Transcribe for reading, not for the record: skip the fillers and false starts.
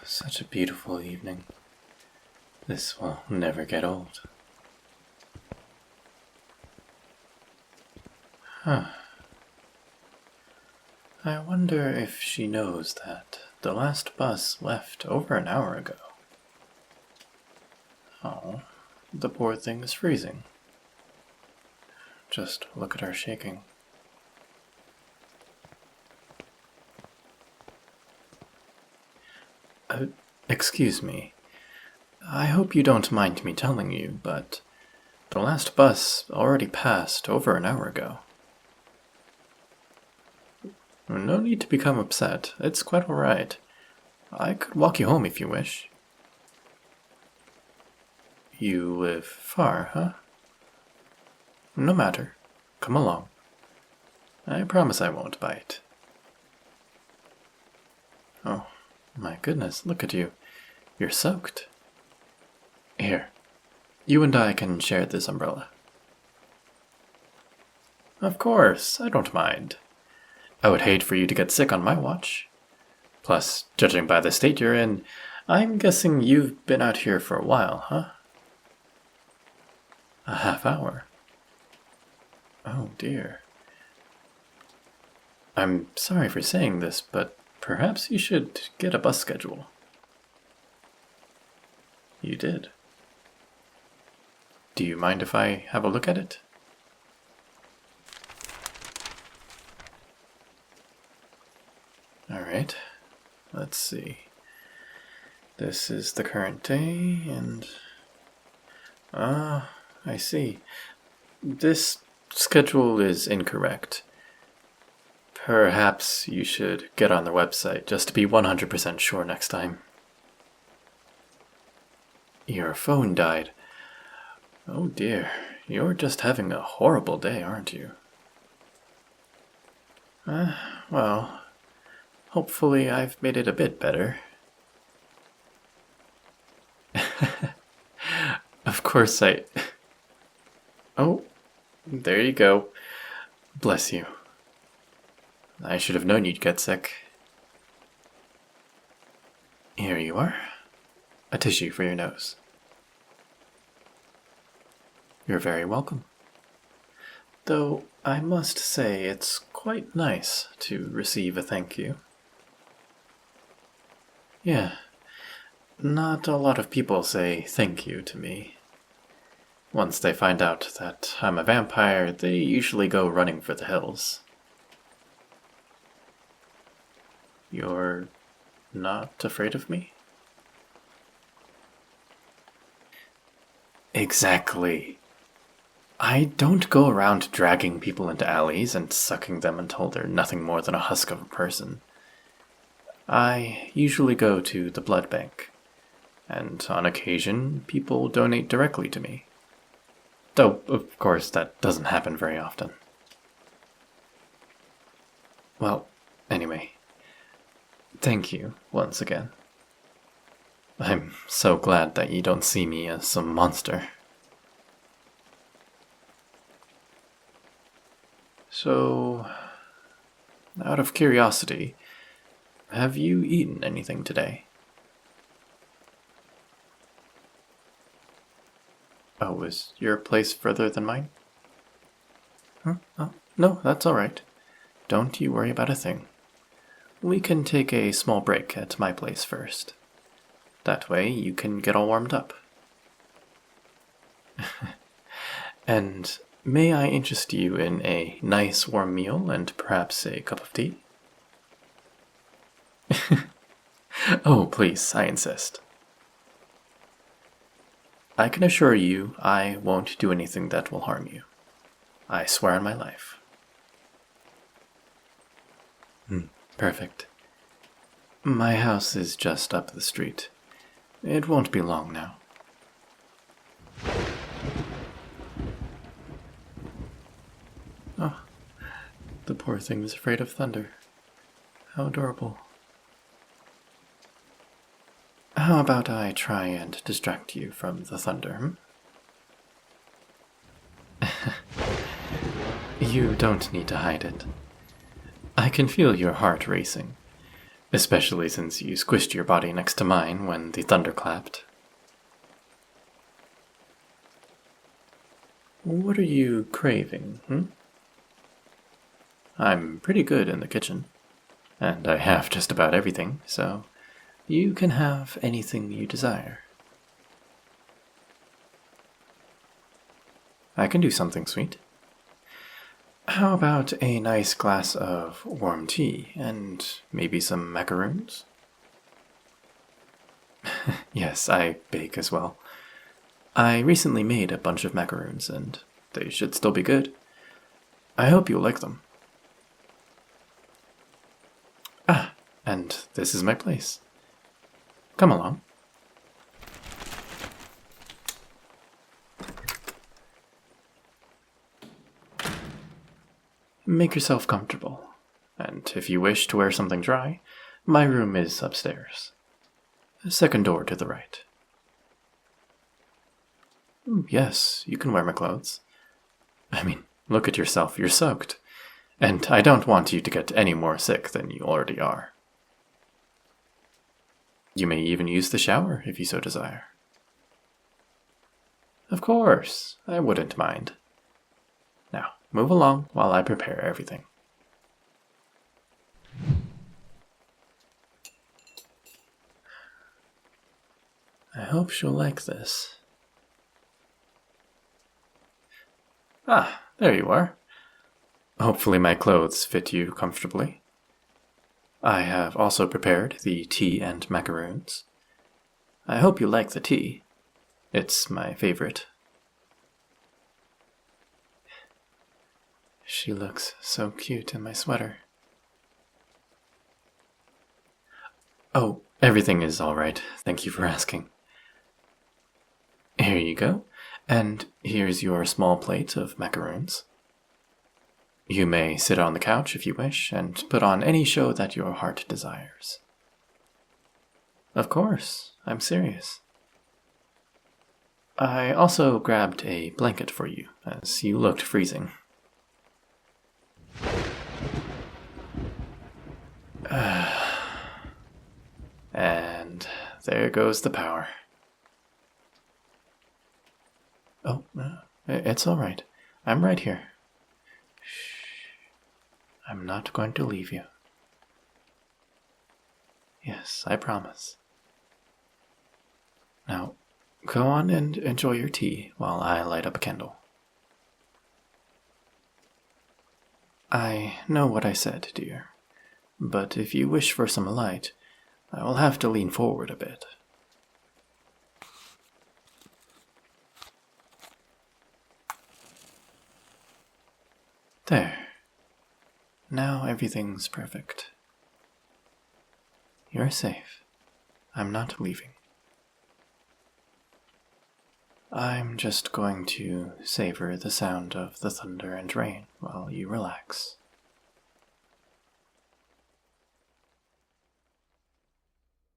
Such a beautiful evening. This will never get old. Huh. I wonder if she knows that the last bus left over an hour ago. Oh, the poor thing is freezing. Just look at her shaking. Excuse me. I hope you don't mind me telling you, but the last bus already passed over an hour ago. No need to become upset. It's quite alright. I could walk you home if you wish. You live far, huh? No matter. Come along. I promise I won't bite. Oh, my goodness, look at you. You're soaked. Here, you and I can share this umbrella. Of course, I don't mind. I would hate for you to get sick on my watch. Plus, judging by the state you're in, I'm guessing you've been out here for a while, huh? A half hour. Oh dear. I'm sorry for saying this, but perhaps you should get a bus schedule. You did. Do you mind if I have a look at it? Alright, let's see. This is the current day, and... I see. This schedule is incorrect. Perhaps you should get on their website just to be 100% sure next time. Your phone died. Oh dear, you're just having a horrible day, aren't you? Well, hopefully I've made it a bit better. Of course Oh, there you go. Bless you. I should have known you'd get sick. Here you are. A tissue for your nose. You're very welcome. Though I must say it's quite nice to receive a thank you. Yeah, not a lot of people say thank you to me. Once they find out that I'm a vampire, they usually go running for the hills. You're not afraid of me? Exactly. I don't go around dragging people into alleys and sucking them until they're nothing more than a husk of a person. I usually go to the blood bank, and on occasion people donate directly to me. Though, of course, that doesn't happen very often. Well, anyway, thank you once again. I'm so glad that you don't see me as some monster. So, out of curiosity, have you eaten anything today? Oh, is your place further than mine? Huh? Oh, no, that's all right. Don't you worry about a thing. We can take a small break at my place first. That way you can get all warmed up. And may I interest you in a nice warm meal and perhaps a cup of tea? Oh, please, I insist. I can assure you I won't do anything that will harm you. I swear on my life. Perfect. My house is just up the street. It won't be long now. Oh, the poor thing is afraid of thunder. How adorable. How about I try and distract you from the thunder, You don't need to hide it. I can feel your heart racing. especially since you squished your body next to mine when the thunder clapped. What are you craving, I'm pretty good in the kitchen, and I have just about everything, so you can have anything you desire. I can do something sweet. How about a nice glass of warm tea and maybe some macaroons? Yes, I bake as well. I recently made a bunch of macaroons, and they should still be good. I hope you'll like them. Ah, and this is my place. Come along. Make yourself comfortable, and if you wish to wear something dry, my room is upstairs. Second door to the right. Yes, you can wear my clothes. I mean, look at yourself, you're soaked. And I don't want you to get any more sick than you already are. You may even use the shower if you so desire. Of course, I wouldn't mind. Now, move along while I prepare everything. I hope she'll like this. Ah, there you are. Hopefully my clothes fit you comfortably. I have also prepared the tea and macaroons. I hope you like the tea. It's my favorite. She looks so cute in my sweater. Oh, everything is all right. Thank you for asking. Here you go, and here's your small plate of macaroons. You may sit on the couch if you wish, and put on any show that your heart desires. Of course, I'm serious. I also grabbed a blanket for you, as you looked freezing. And there goes the power. Oh, it's all right. I'm right here. Shh. I'm not going to leave you. Yes, I promise. Now, go on and enjoy your tea while I light up a candle. I know what I said, dear, but if you wish for some light, I will have to lean forward a bit. There. Now everything's perfect. You're safe. I'm not leaving. I'm just going to savor the sound of the thunder and rain while you relax.